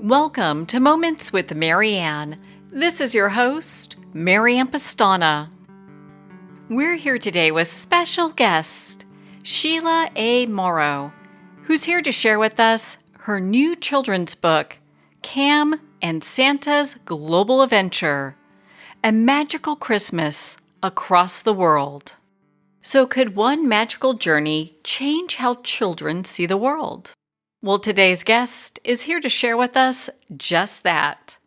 Welcome to Moments with Marianne. This is your host, Marianne Pastana. We're here today with special guest, Sheila A. Morrow, who's here to share with us her new children's book, Cam and Santa's Global Adventure, A Magical Christmas Across the World. So could one magical journey change how children see the world? Well, today's guest is here to share with us just that.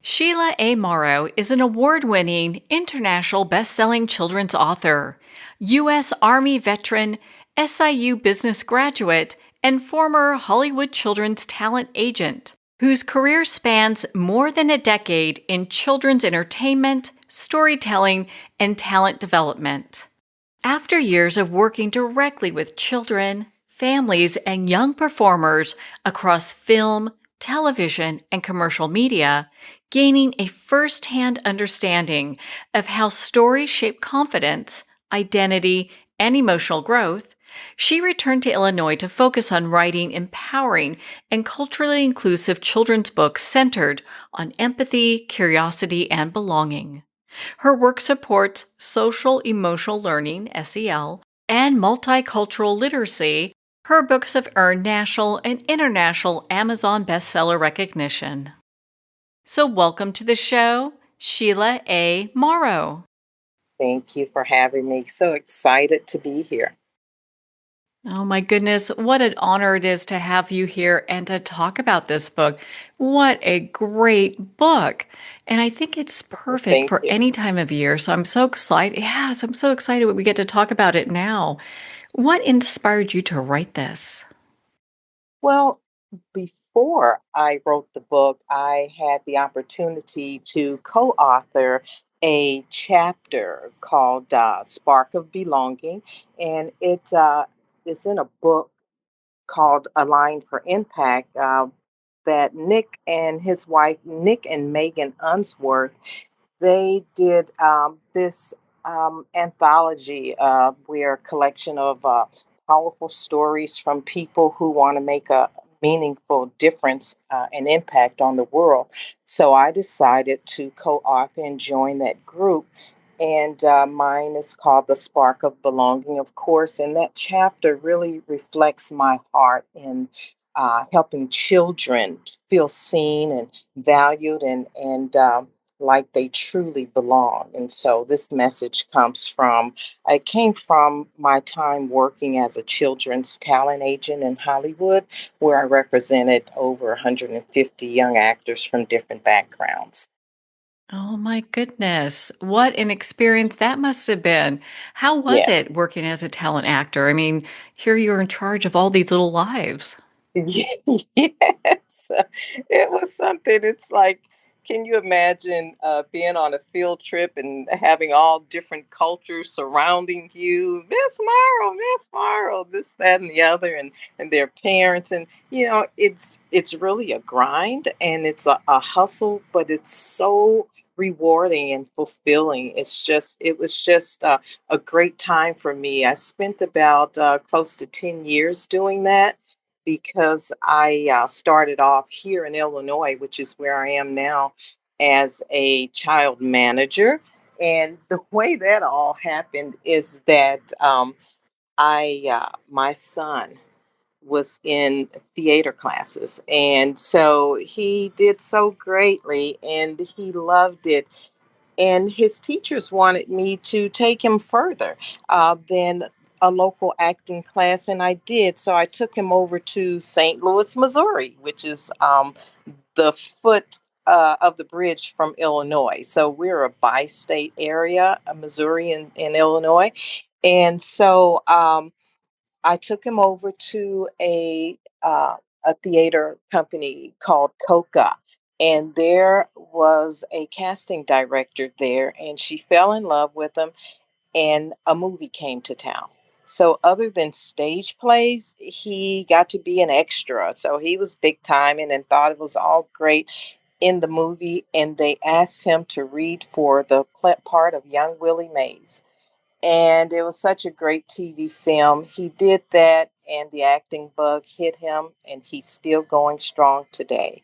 Sheila A. Morrow is an award-winning, international best-selling children's author, U.S. Army veteran, SIU business graduate, and former Hollywood children's talent agent, whose career spans more than a decade in children's entertainment, storytelling, and talent development. After years of working directly with children, families, and young performers across film, television, and commercial media, gaining a first-hand understanding of how stories shape confidence, identity, and emotional growth, she returned to Illinois to focus on writing empowering and culturally inclusive children's books centered on empathy, curiosity, and belonging. Her work supports social emotional learning, SEL, and multicultural literacy. Her books have earned national and international Amazon bestseller recognition. So welcome to the show, Sheila A. Morrow. Thank you for having me. So excited to be here. Oh my goodness, what an honor it is to have you here and to talk about this book. What a great book. And I think it's perfect Thank for you. any time of year. So I'm so excited. Yes, I'm so excited we get to talk about it now. What inspired you to write this? Well, before I wrote the book, I had the opportunity to co author a chapter called Spark of Belonging, and it is in a book called A Line for Impact that Nick and Megan Unsworth, they did this anthology where a collection of powerful stories from people who want to make a meaningful difference and impact on the world. So I decided to co-author and join that group. And mine is called The Spark of Belonging, of course. And that chapter really reflects my heart in helping children feel seen and valued and like they truly belong. And so this message it came from my time working as a children's talent agent in Hollywood, where I represented over 150 young actors from different backgrounds. Oh my goodness. What an experience that must have been. How was Yes. it working as a talent actor? I mean, here you're in charge of all these little lives. Yes, it was something. It's like, can you imagine being on a field trip and having all different cultures surrounding you? Miss Morrow, this, that, and the other, and their parents, and it's really a grind and it's a hustle, but it's so rewarding and fulfilling. It was just a great time for me. I spent about close to 10 years doing that because I started off here in Illinois, which is where I am now, as a child manager. And the way that all happened is that my son was in theater classes, and so he did so greatly, and he loved it, and his teachers wanted me to take him further than a local acting class, and I did. So I took him over to St. Louis, Missouri, which is the foot of the bridge from Illinois. So we're a bi-state area, Missouri and Illinois, and so I took him over to a theater company called Coca. And there was a casting director there, and she fell in love with him, and a movie came to town. So, other than stage plays, he got to be an extra. So, he was big time and thought it was all great in the movie. And they asked him to read for the part of young Willie Mays, and it was such a great TV film. He did that, and the acting bug hit him, and he's still going strong today.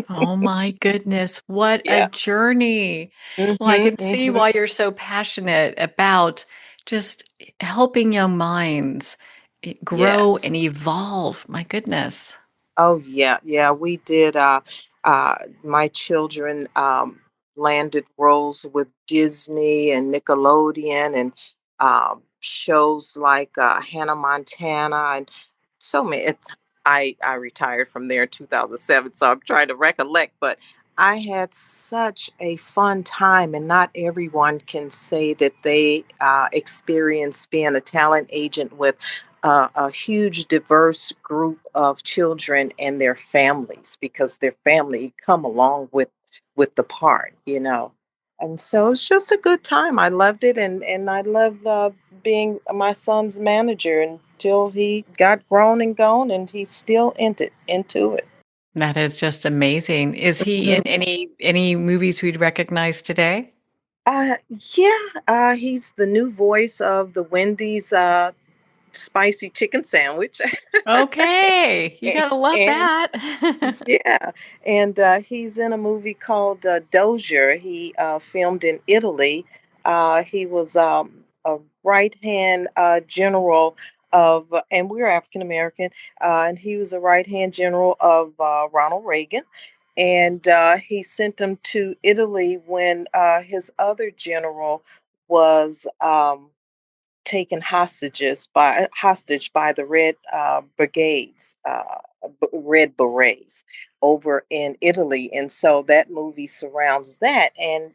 Oh my goodness, what a Yeah. journey. Well, I Mhm, can see mhm. why you're so passionate about just helping young minds grow Yes. and evolve. My goodness. Oh yeah, yeah. We did. My children landed roles with Disney and Nickelodeon and shows like Hannah Montana and so many. I retired from there in 2007, so I'm trying to recollect. But I had such a fun time, and not everyone can say that they experienced being a talent agent with a huge diverse group of children and their families because their family come along with the part, and so it's just a good time. I loved it, and I loved being my son's manager until he got grown and gone, and he's still into it. That is just amazing. Is he in Mhm. any movies we'd recognize today? uh yeah, he's the new voice of the Wendy's spicy chicken sandwich. Okay, you gotta love and that. Yeah, and he's in a movie called Dozier. He filmed in Italy. He was a right hand general of, and we're African American, and he was a right hand general of Ronald Reagan. And he sent him to Italy when his other general was. Taken hostage by the Red Brigades, Red Berets over in Italy, and so that movie surrounds that. And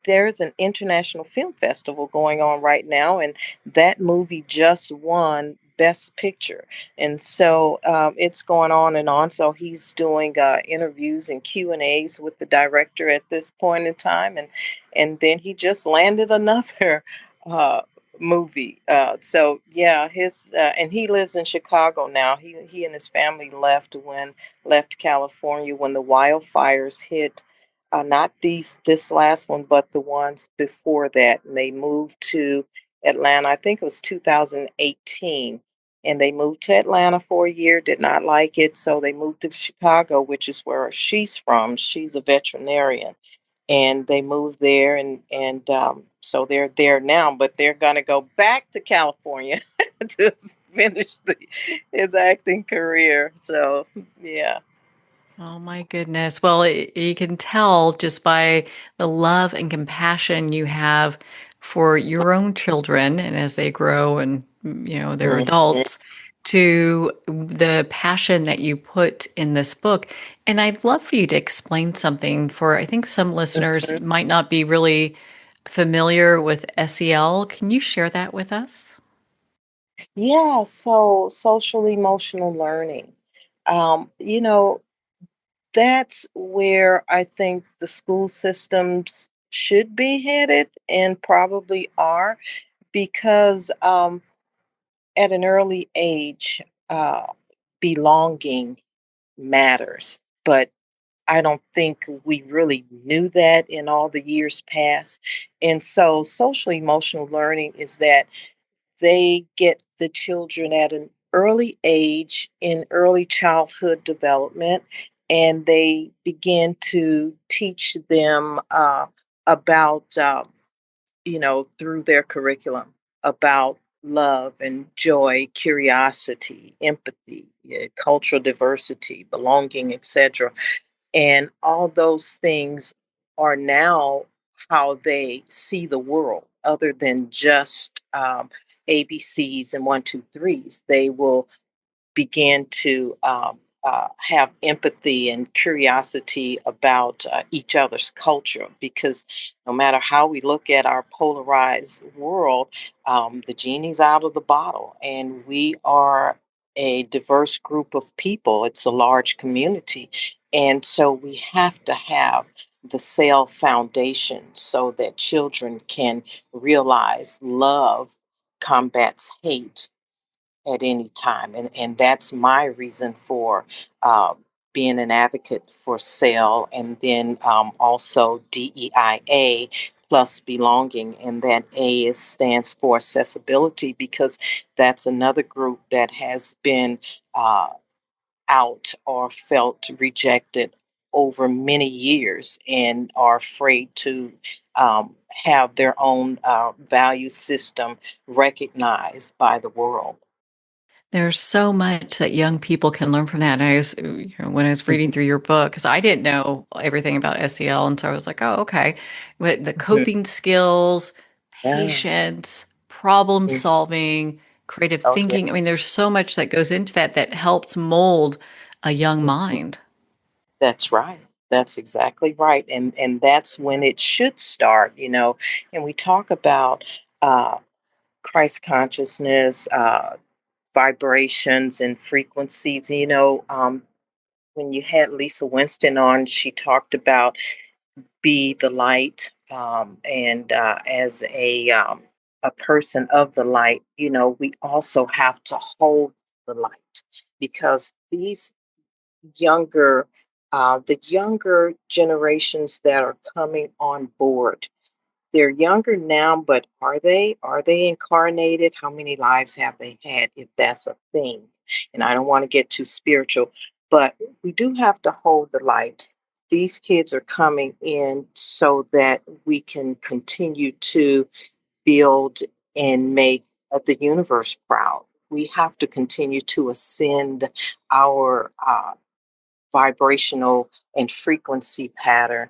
there's an international film festival going on right now, and that movie just won Best Picture. And so it's going on and on. So he's doing interviews and Q&As with the director at this point in time, and then he just landed another uh, movie. So yeah, his and he lives in Chicago now. He and his family left California when the wildfires hit, not this last one, but the ones before that. And they moved to Atlanta. I think it was 2018. And they moved to Atlanta for a year, did not like it. So they moved to Chicago, which is where she's from. She's a veterinarian. And they moved there, and so they're there now, but they're going to go back to California to finish his acting career. So, yeah. Oh my goodness. Well, you can tell just by the love and compassion you have for your own children and as they grow and they're Mhm. adults to the passion that you put in this book. And I'd love for you to explain something for I think some listeners Mhm. might not be really familiar with SEL. Can you share that with us? Yeah, so social emotional learning. You know, that's where I think the school systems should be headed and probably are because at an early age, uh, belonging matters. But I don't think we really knew that in all the years past. And so, social emotional learning is that they get the children at an early age in early childhood development, and they begin to teach them about, through their curriculum, about love and joy, curiosity, empathy, cultural diversity, belonging, etc. And all those things are now how they see the world, other than just ABCs and one, two, threes. They will began to have empathy and curiosity about each other's culture, because no matter how we look at our polarized world, the genie's out of the bottle, and we are a diverse group of people. It's a large community. And so we have to have the SAIL foundation so that children can realize love combats hate at any time. And that's my reason for being an advocate for SAIL, and then also DEIA plus belonging. And that stands for accessibility, because that's another group that has been uh, out or felt rejected over many years and are afraid to have their own value system recognized by the world. There's so much that young people can learn from that. And when I was reading through your book, because I didn't know everything about SEL, and so I was like, oh, okay. But the Mhm. coping skills, Yeah. patience, problem Mhm. solving, creative Oh, yeah. thinking. I mean, there's so much that goes into that that helps mold a young Mhm. mind. That's right. That's exactly right. And that's when it should start, And we talk about uh, Christ consciousness, vibrations and frequencies. When you had Lisa Winston on, she talked about be the light, and as a person of the light, we also have to hold the light because younger, the younger generations that are coming on board, they're younger now, but are they? Are they incarnated? How many lives have they had, if that's a thing? And I don't want to get too spiritual, but we do have to hold the light. These kids are coming in so that we can continue to build and make the universe proud. We have to continue to ascend our vibrational and frequency pattern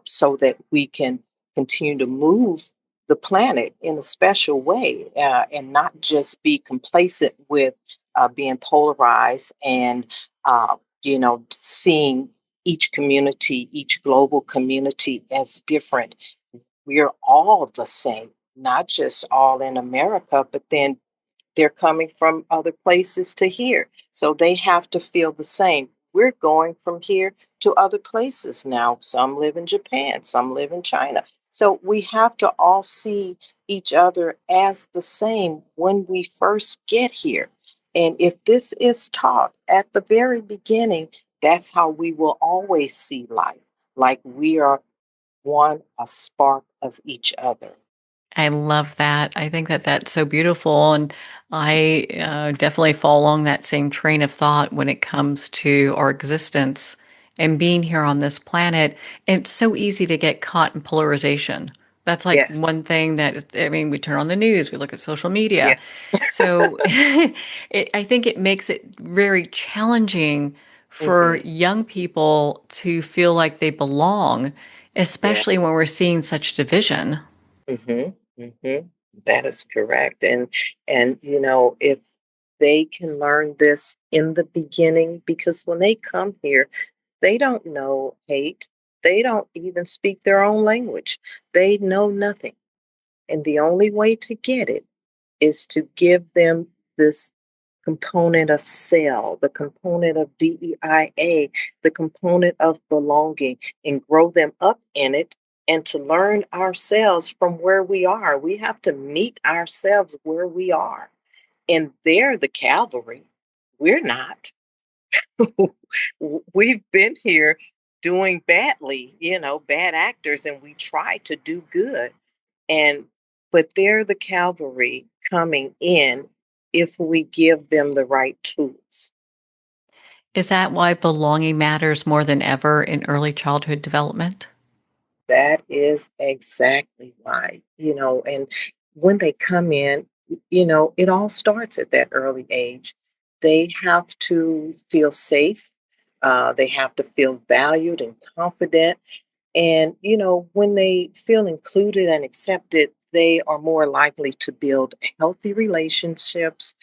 so that we can continue to move the planet in a special way and not just be complacent with being polarized and seeing each community, each global community as different. We're all the same, not just all in America, but then they're coming from other places to here. So they have to feel the same. We're going from here to other places now. Some live in Japan, some live in China. So we have to all see each other as the same when we first get here. And if this is taught at the very beginning, that's how we will always see life. Like we are one, a spark of each other. I love that. I think that that's so beautiful. And I definitely fall along that same train of thought when it comes to our existence and being here on this planet. It's so easy to get caught in polarization. That's like Yes. one thing that, I mean, we turn on the news, we look at social Yeah. media. So I think it makes it very challenging for Hmm. young people to feel like they belong, Yeah. especially when we're seeing such division. Mhm, mhm. That is correct, and if they can learn this in the beginning, because when they come here, they don't know hate. They don't even speak their own language. They know nothing, and the only way to get it is to give them this component of cell, the component of DEIA, the component of belonging, and grow them up in it and to learn ourselves from where we are. We have to meet ourselves where we are. And they're the cavalry. We're not. We've been here doing badly, bad actors, and we try to do good. And but they're the cavalry coming in if we give them the right tools. Is that why belonging matters more than ever in early childhood development? That is exactly why, and when they come in, it all starts at that early age. They have to feel safe. They have to feel valued and confident. And, when they feel included and accepted, they are more likely to build healthy relationships,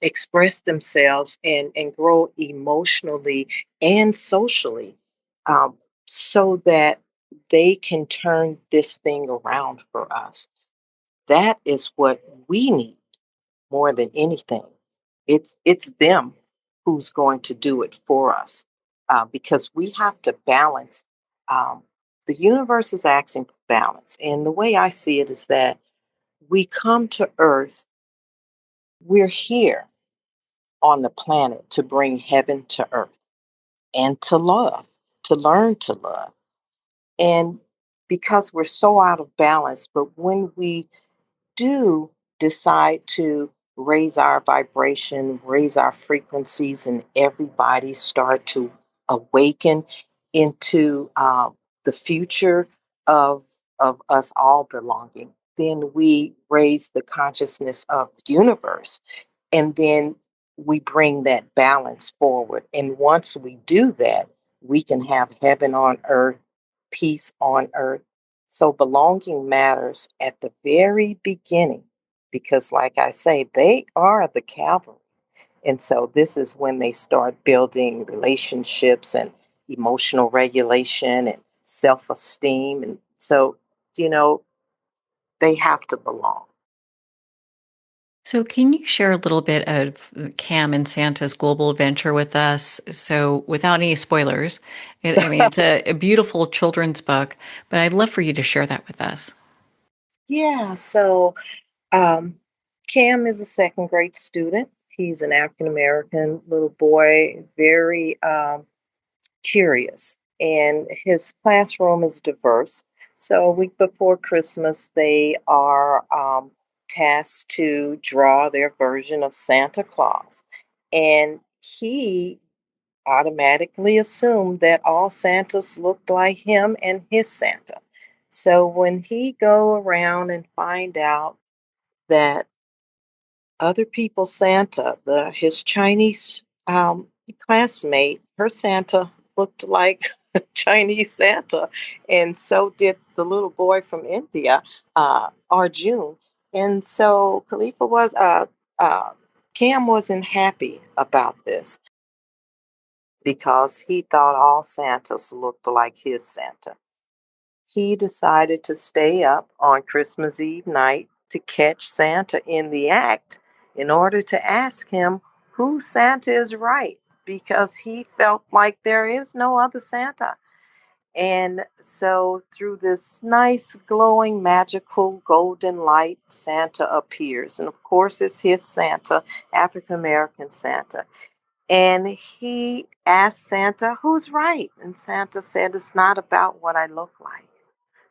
express themselves, and grow emotionally and socially, um, so that they can turn this thing around for us. That is what we need more than anything. It's them who's going to do it for us because we have to balance. Um, the universe is asking for balance, and the way I see it is that we come to Earth. We're here on the planet to bring heaven to Earth and to love, to learn to love, and because we're so out of balance. But when we do decide to raise our vibration, raise our frequencies, and everybody start to awaken into the future of us all belonging, then we raise the consciousness of the universe, and then we bring that balance forward. And once we do that, we can have heaven on earth, peace on earth. So belonging matters at the very beginning because, like I say, they are the cavalry. And so this is when they start building relationships and emotional regulation and self esteem. And so, you know, they have to belong. So, can you share a little bit of Cam and Santa's global adventure with us? So, without any spoilers, I mean, it's a beautiful children's book, but I'd love for you to share that with us. Yeah. So Um, Cam is a second grade student. He's an African American little boy, very curious, and his classroom is diverse. So, a week before Christmas, they are tasked to draw their version of Santa Claus. And he automatically assumed that all Santas looked like him and his Santa. So, when he go around and find out that other people's Santa, his Chinese classmate, her Santa looked like Chinese Santa, and so did the little boy from India, Arjun. And so uh, Cam wasn't happy about this because he thought all Santas looked like his Santa. He decided to stay up on Christmas Eve night to catch Santa in the act in order to ask him who Santa is right because he felt like there is no other Santa. And so, through this nice, glowing, magical golden light, Santa appears. And of course, it's his Santa, African American Santa. And he asked Santa, who's right? And Santa said, it's not about what I look like.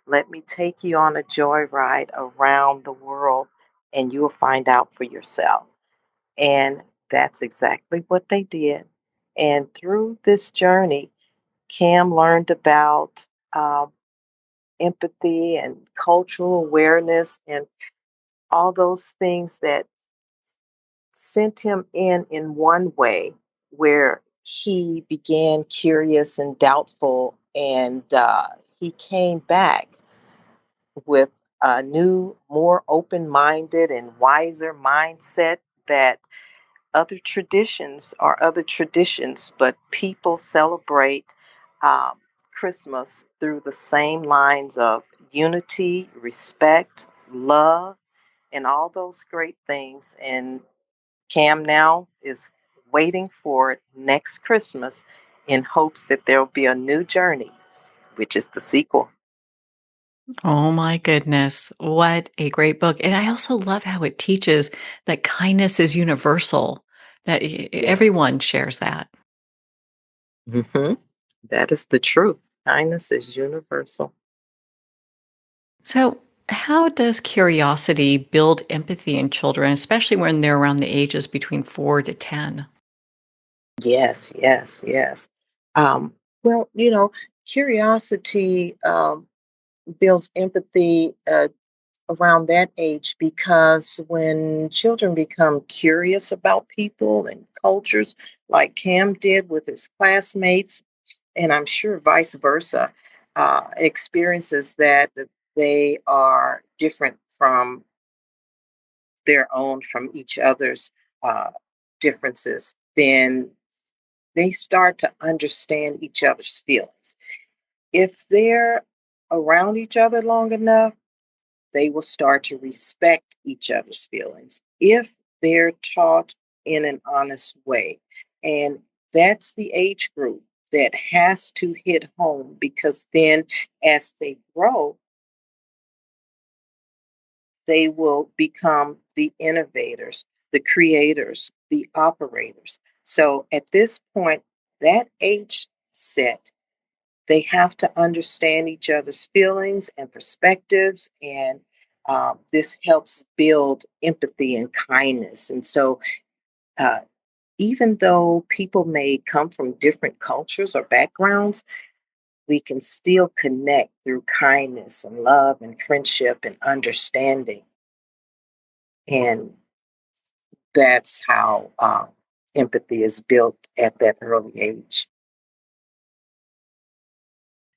Let me take you on a joyride around the world and you will find out for yourself. And that's exactly what they did. And through this journey, Cam learned about empathy and cultural awareness and all those things that sent him in one way where he began curious and doubtful, and he came back with a new, more open minded, and wiser mindset that other traditions are other traditions, but people celebrate um, Christmas through the same lines of unity, respect, love, and all those great things. And Cam now is waiting for it next Christmas in hopes that there will be a new journey, which is the sequel. Oh my goodness. What a great book. And I also love how it teaches that kindness is universal, that Yes. everyone shares that. Hmm. That is the truth. Kindness is universal. So, how does curiosity build empathy in children, especially when they're around the ages between 4 to 10? Yes, yes, yes. Um, well, curiosity builds empathy around that age because when children become curious about people and cultures, like Cam did with his classmates, and I'm sure vice versa, experiences that they are different from their own, from each other's uh, differences, then they start to understand each other's feelings. If they're around each other long enough, they will start to respect each other's feelings if they're taught in an honest way. And that's the age group that has to hit home because then as they grow, they will become the innovators, the creators, the operators. So at this point, that age set, they have to understand each other's feelings and perspectives, and this helps build empathy and kindness. And so, uh, even though people may come from different cultures or backgrounds, we can still connect through kindness and love and friendship and understanding. And that's how empathy is built at that early age.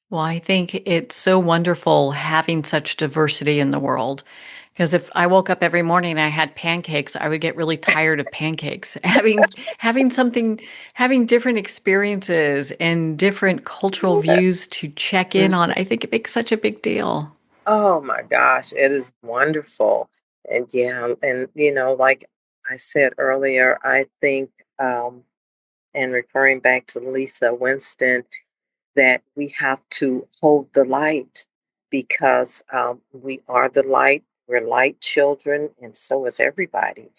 Well, I think it's so wonderful having such diversity in the world. Because if I woke up every morning and I had pancakes, I would get really tired of pancakes. Having something, having different experiences and different cultural Yeah. views to check in on, Mhm. I think it makes such a big deal. Oh my gosh, it is wonderful. And yeah, and like I said earlier, I think, and referring back to Lisa Winston, that we have to hold the light because we are the light. We're light children, and so is everybody.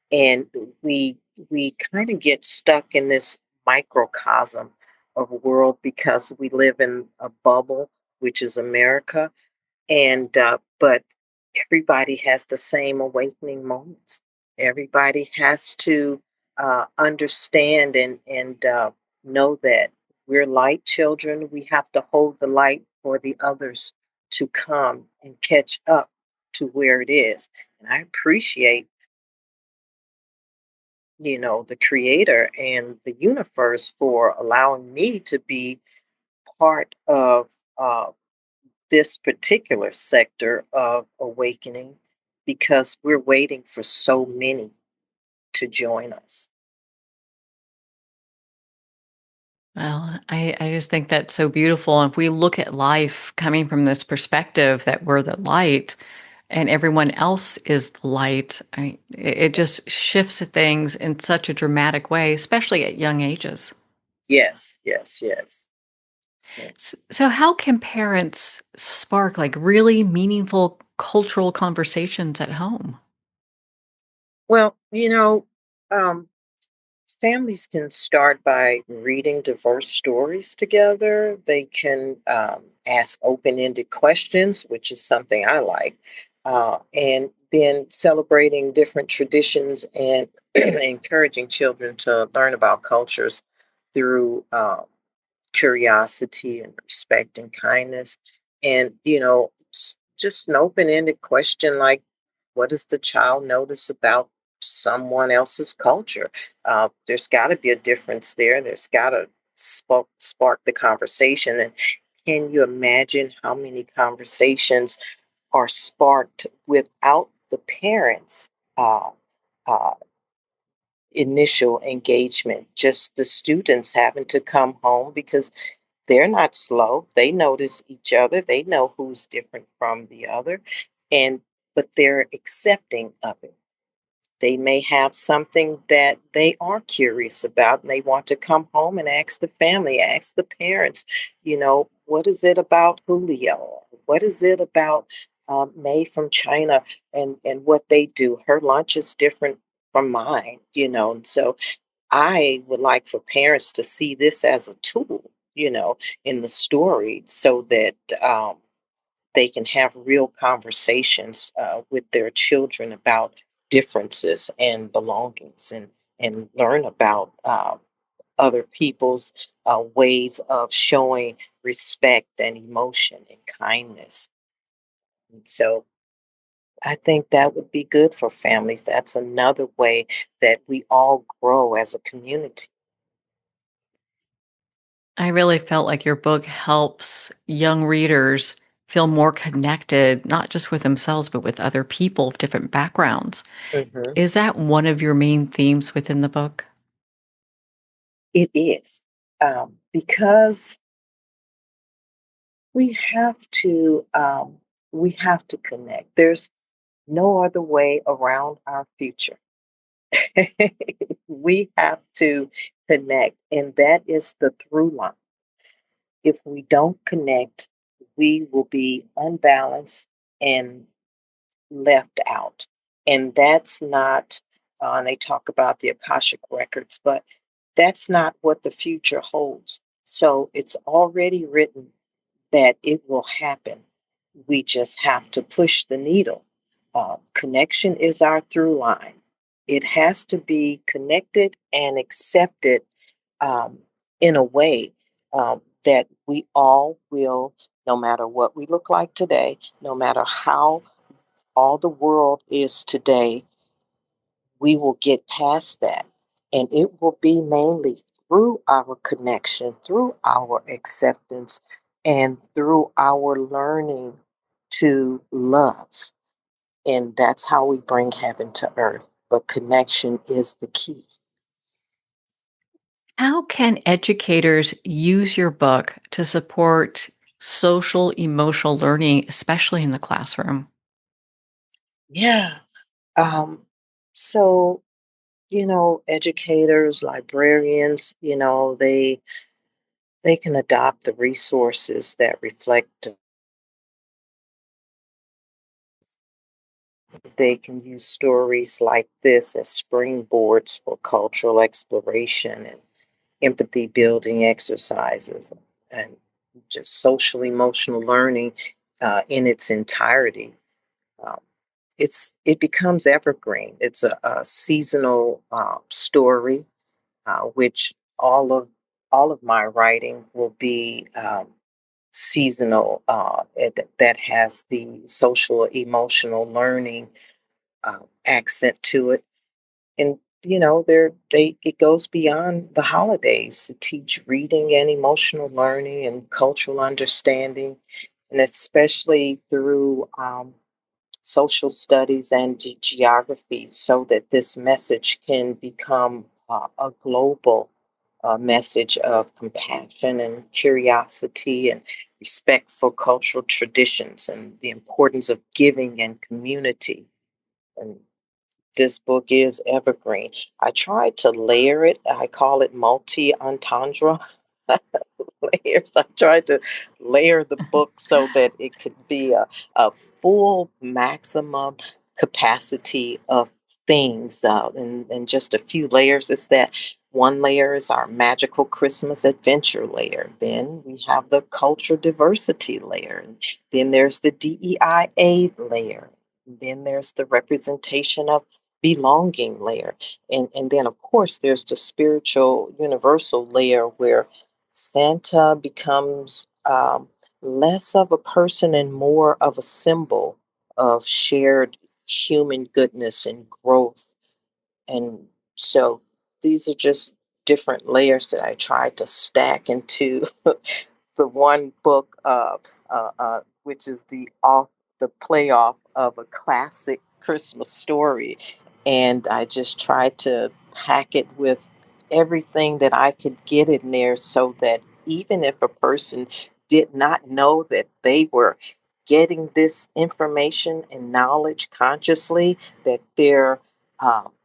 And we we kind of get stuck in this microcosm of a world because we live in a bubble, which is America, and but everybody has the same awakening moments. Everybody has to understand and know that we're light children. We have to hold the light for the others to come and catch up to where it is. And I appreciate, the creator and the universe for allowing me to be part of uh, this particular sector of awakening because we're waiting for so many to join us. Well, I just think that's so beautiful. If we look at life coming from this perspective that we're the light and everyone else is the light, it just shifts things in such a dramatic way, especially at young ages. Yes, yes, yes. Yeah. So, how can parents spark like really meaningful cultural conversations at home? Well, um, families can start by reading diverse stories together. They can ask open ended questions, which is something I like, and then celebrating different traditions and encouraging children to learn about cultures through curiosity and respect and kindness. And, just an open ended question like, what does the child notice about someone else's culture? There's got to be a difference there. There's got to spark the conversation. And can you imagine how many conversations are sparked without the parents' uh, uh, initial engagement? Just the students having to come home because they're not slow. They notice each other. They know who's different from the other. And but they're accepting of it. They may have something that they are curious about and they want to come home and ask the family, ask the parents, what is it about Julio? What is it about May from China and what they do? Her lunch is different from mine. And so I would like for parents to see this as a tool, in the story so that they can have real conversations with their children about differences and belongings and learn about other people's ways of showing respect and emotion and kindness. And so I think that would be good for families. That's another way that we all grow as a community. I really felt like your book helps young readers feel more connected, not just with themselves, but with other people of different backgrounds. Mhm. Is that one of your main themes within the book? It is, because we have to connect. There's no other way around our future. We have to connect, and that is the through line. If we don't connect, we will be unbalanced and left out. And that's not, and they talk about the Akashic records, but that's not what the future holds. So it's already written that it will happen. We just have to push the needle. Connection is our through line. it has to be connected and accepted um, in a way that we all will, no matter what we look like today, no matter how all the world is today, we will get past that. And it will be mainly through our connection, through our acceptance, and through our learning to love. And that's how we bring heaven to earth. But connection is the key. How can educators use your book to support social emotional learning, especially in the classroom? Yeah. Um, so, educators, librarians, they can adopt the resources that reflect. They can use stories like this as springboards for cultural exploration and empathy building exercises and just social emotional learning in its entirety. Um, it becomes evergreen. It's a seasonal story, which all of my writing will be seasonal. That has the social emotional learning accent to it, and they it goes beyond the holidays to teach reading and emotional learning and cultural understanding, and especially through social studies and geography, so that this message can become a global message of compassion and curiosity and respect for cultural traditions and the importance of giving and community. And this book is evergreen. I tried to layer it. I call it multi entendre layers. I tried to layer the book so that it could be a full maximum capacity of things and just a few layers. Is that one layer is our magical Christmas adventure layer. Then we have the culture diversity layer. And then there's the DEIA layer. Then there's the representation of belonging layer. And then, of course, there's the spiritual universal layer where Santa becomes less of a person and more of a symbol of shared human goodness and growth. And so these are just different layers that I tried to stack into the one book, which is the playoff of a classic Christmas story, and I just tried to pack it with everything that I could get in there, so that even if a person did not know that they were getting this information and knowledge consciously, that their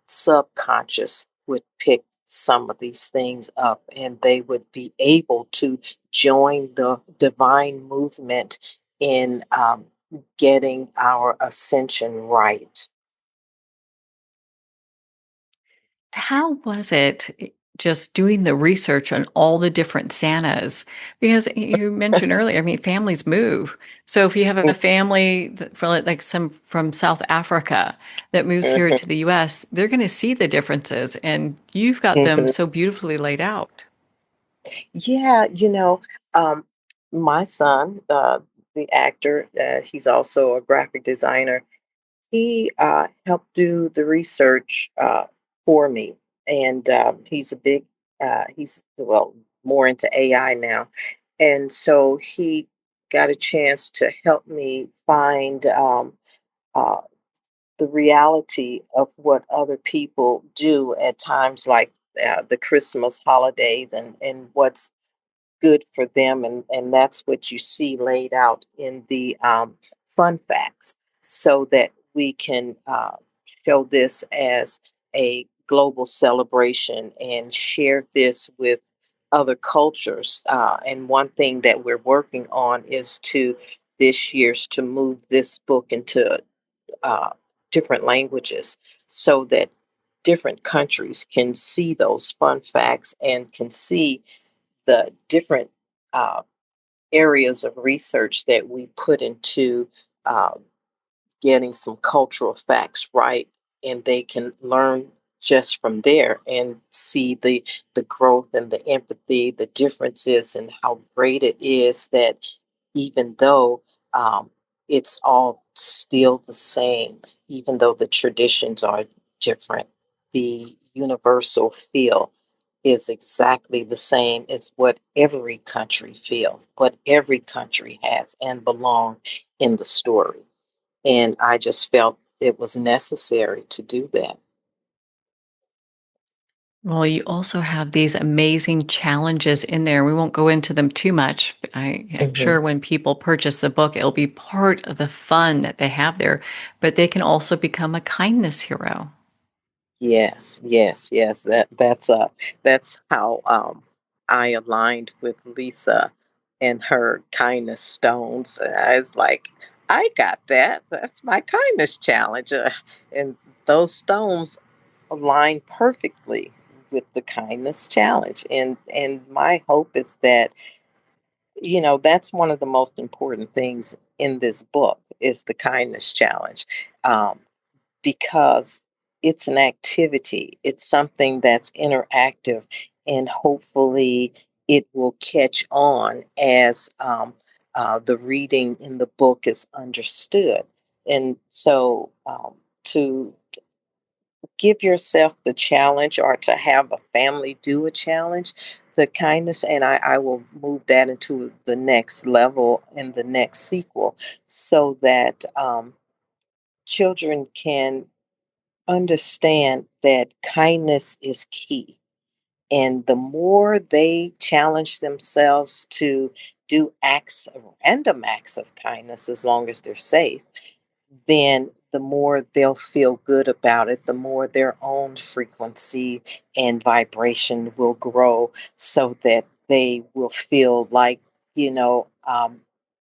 subconscious would pick some of these things up and they would be able to join the divine movement in getting our ascension right. How was it just doing the research on all the different Santas? Because you mentioned earlier, I mean, families move. So if you have a family for like some from South Africa that moves here to the US, they're going to see the differences, and you've got them Mhm. so beautifully laid out. Yeah, my son, the actor, he's also a graphic designer. He helped do the research for me, and he's a big, he's well more into AI now, and so he got a chance to help me find uh, the reality of what other people do at times like the Christmas holidays and what's good for them. And that's what you see laid out in the fun facts, so that we can show this as a global celebration and share this with other cultures. And one thing that we're working on is to this year's to move this book into uh, different languages, so that different countries can see those fun facts and can see the different uh, areas of research that we put into um, getting some cultural facts right and they can learn just from there and see the growth and the empathy, the differences, and how great it is that even though um, it's all still the same, even though the traditions are different, the universal feel is exactly the same as what every country feels, what every country has and belong in the story. And I just felt it was necessary to do that. Well, you also have these amazing challenges in there. We won't go into them too much. I'm Mhm. sure when people purchase a book, it'll be part of the fun that they have there, but they can also become a kindness hero. Yes, yes, yes. That's how I aligned with Lisa and her kindness stones. I was like, I got that. That's my kindness challenge, and those stones align perfectly with the kindness challenge. And my hope is that that's one of the most important things in this book is the kindness challenge. Um, because it's an activity, it's something that's interactive, and hopefully it will catch on as the reading in the book is understood. And so to give yourself the challenge or to have a family do a challenge, the kindness, and I will move that into the next level in the next sequel so that children can understand that kindness is key. And the more they challenge themselves to do random acts of kindness, as long as they're safe, then the more they'll feel good about it, the more their own frequency and vibration will grow so that they will feel like,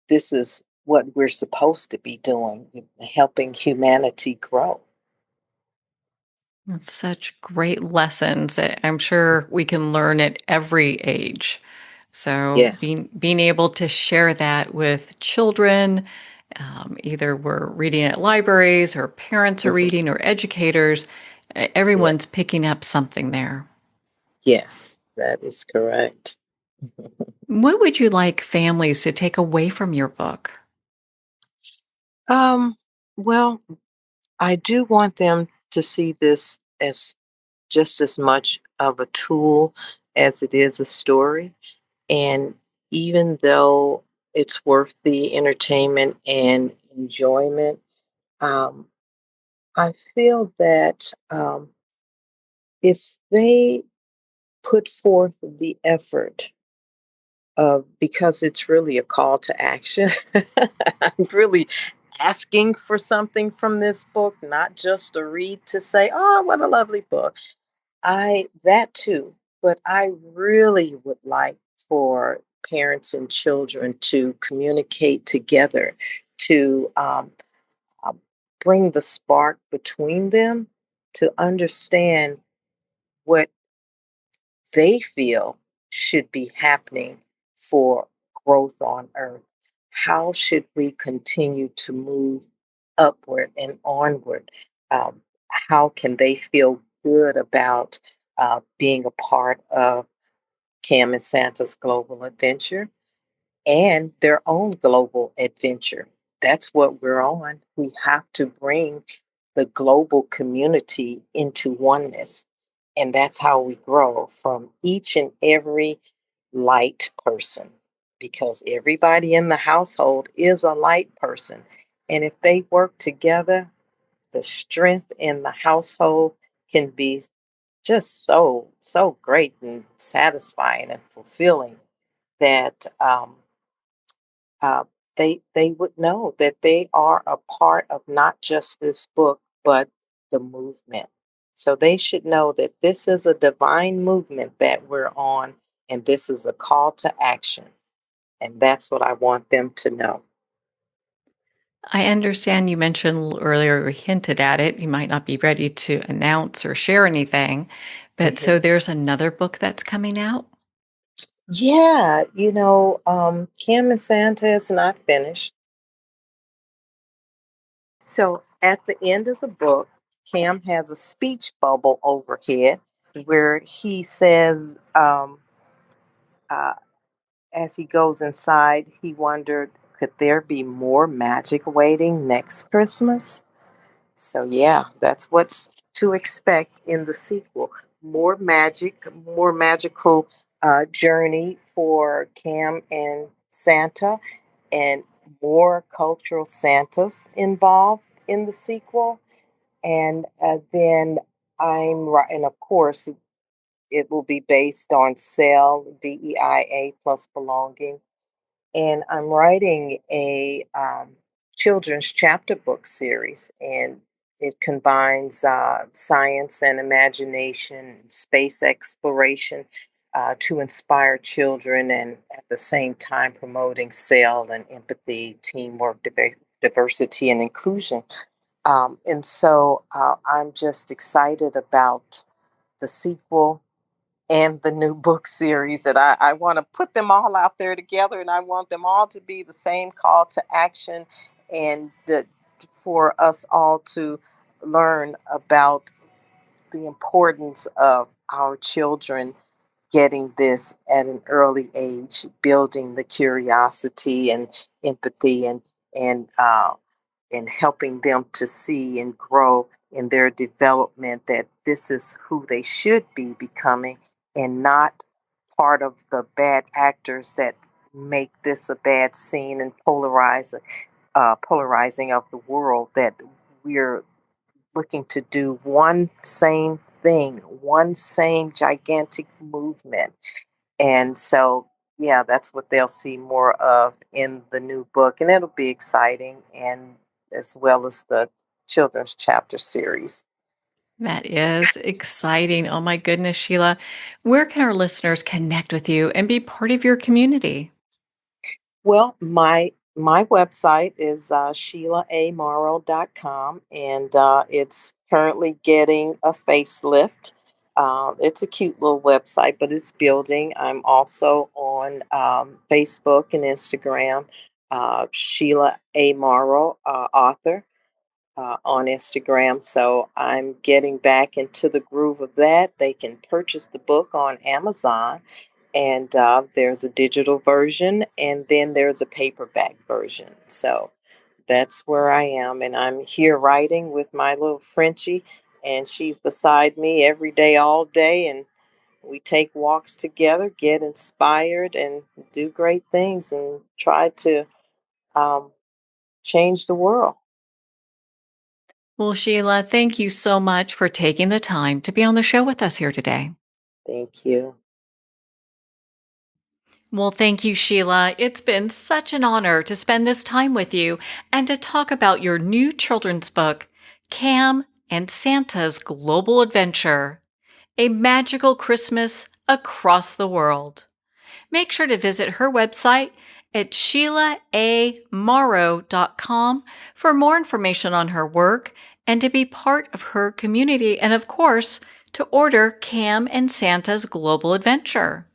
this is what we're supposed to be doing, helping humanity grow. That's such great lessons that I'm sure we can learn at every age. So Yes. being able to share that with children, either we're reading at libraries or parents are Mhm. reading or educators, Yeah. everyone's picking up something there. Yes, that is correct. What would you like families to take away from your book? Um, well, I do want them to see this as just as much of a tool as it is a story. And even though it's worth the entertainment and enjoyment, um, I feel that if they put forth the effort of, because it's really a call to action, I'm really asking for something from this book, not just a read to say, oh, what a lovely book. That too, but I really would like for parents and children to communicate together, to um, bring the spark between them, to understand what they feel should be happening for growth on earth. How should we continue to move upward and onward? How can they feel good about being a part of Cam and Santa's global adventure and their own global adventure? That's what we're on. We have to bring the global community into oneness. And that's how we grow from each and every light person, because everybody in the household is a light person. And if they work together, the strength in the household can be just so great and satisfying and fulfilling that uh, they would know that they are a part of not just this book but the movement. So they should know that this is a divine movement that we're on, and this is a call to action. And that's what I want them to know. I understand you mentioned earlier or hinted at it. You might not be ready to announce or share anything, but Mhm. so there's another book that's coming out. Yeah, Kim and Santa is not finished. So at the end of the book, Cam has a speech bubble overhead where he says, uh, as he goes inside, he wondered, could there be more magic waiting next Christmas? So, yeah, that's what's to expect in the sequel. More magic, more magical journey for Cam and Santa, and more cultural Santas involved in the sequel. And then and of course, it will be based on Cell, DEIA plus belonging. And I'm writing a children's chapter book series, and it combines science and imagination, space exploration to inspire children, and at the same time promoting cell and empathy, teamwork, diversity, and inclusion. And so I'm just excited about the sequel and the new book series, that I want to put them all out there together, and I want them all to be the same call to action, and for us all to learn about the importance of our children getting this at an early age, building the curiosity and empathy, and helping them to see and grow in their development, that this is who they should be becoming, and not part of the bad actors that make this a bad scene and polarizing of the world. That we're looking to do one same thing, one same gigantic movement. And so, yeah, that's what they'll see more of in the new book. And it'll be exciting, and as well as the children's chapter series. That is exciting. Oh my goodness, Sheila. Where can our listeners connect with you and be part of your community? Well, my website is SheilaAMorrow.com, and it's currently getting a facelift. It's a cute little website, but it's building. I'm also on Facebook and Instagram, Sheila A. Morrow, author, on Instagram. So I'm getting back into the groove of that. They can purchase the book on Amazon, and there's a digital version, and then there's a paperback version. So that's where I am, and I'm here writing with my little Frenchie, and she's beside me every day, all day, and we take walks together, get inspired, and do great things, and try to um, change the world. Well, Sheila, thank you so much for taking the time to be on the show with us here today. Thank you. Well, thank you, Sheila. It's been such an honor to spend this time with you and to talk about your new children's book, Cam and Santa's Global Adventure, A Magical Christmas Across the World. Make sure to visit her website at SheilaAMorrow.com for more information on her work and to be part of her community, and of course, to order Cam and Santa's Global Adventure.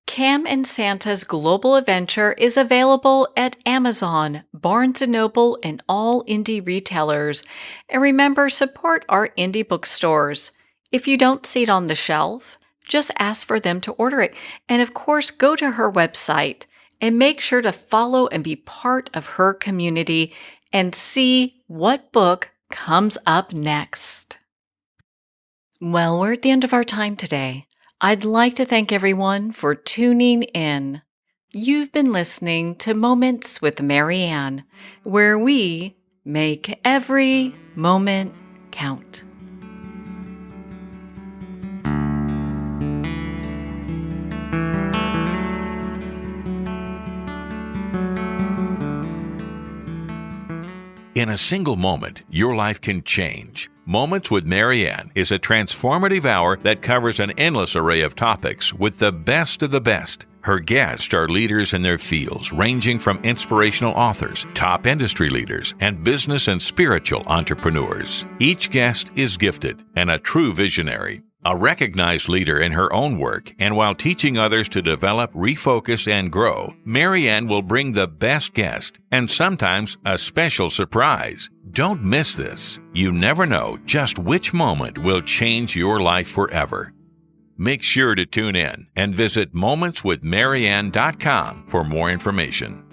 Cam and Santa's Global Adventure is available at Amazon, Barnes & Noble, and all indie retailers. And remember, support our indie bookstores. If you don't see it on the shelf, just ask for them to order it. And of course, go to her website and make sure to follow and be part of her community and see what book comes up next. Well, we're at the end of our time today. I'd like to thank everyone for tuning in. You've been listening to Moments with Mary Ann, where we make every moment count. In a single moment, your life can change. Moments with Mary Ann is a transformative hour that covers an endless array of topics with the best of the best. Her guests are leaders in their fields, ranging from inspirational authors, top industry leaders, and business and spiritual entrepreneurs. Each guest is gifted and a true visionary. A recognized leader in her own work, and while teaching others to develop, refocus, and grow, Marianne will bring the best guest and sometimes a special surprise. Don't miss this. You never know just which moment will change your life forever. Make sure to tune in and visit momentswithmarianne.com for more information.